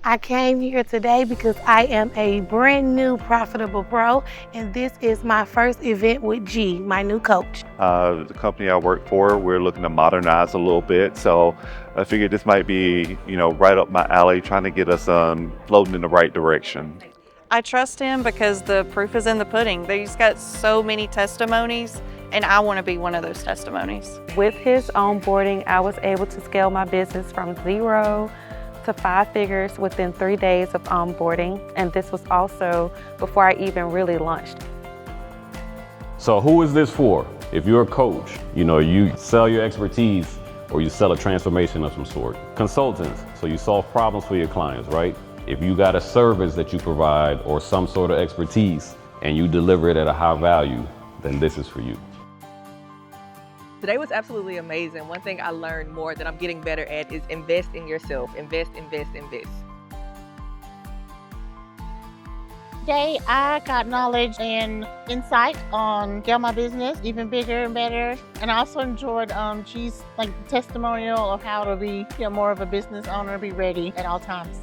I came here today because I am a brand new profitable pro, and this is my first event with G, my new coach. The company I work for, we're looking to modernize a little bit, so I figured this might be, right up my alley, trying to get us floating in the right direction. I trust him because the proof is in the pudding. He's got so many testimonies, and I want to be one of those testimonies. With his onboarding, I was able to scale my business from 0 to 5 figures within 3 days of onboarding, and this was also before I even really launched. So who is this for? If you're a coach, you sell your expertise or you sell a transformation of some sort. Consultants, so you solve problems for your clients, right? If you got a service that you provide or some sort of expertise and you deliver it at a high value, then this is for you. Today was absolutely amazing. One thing I learned more that I'm getting better at is invest in yourself. Invest, invest, invest. Today, I got knowledge and insight on scale my business even bigger and better. And I also enjoyed G's testimonial of how to be more of a business owner, be ready at all times.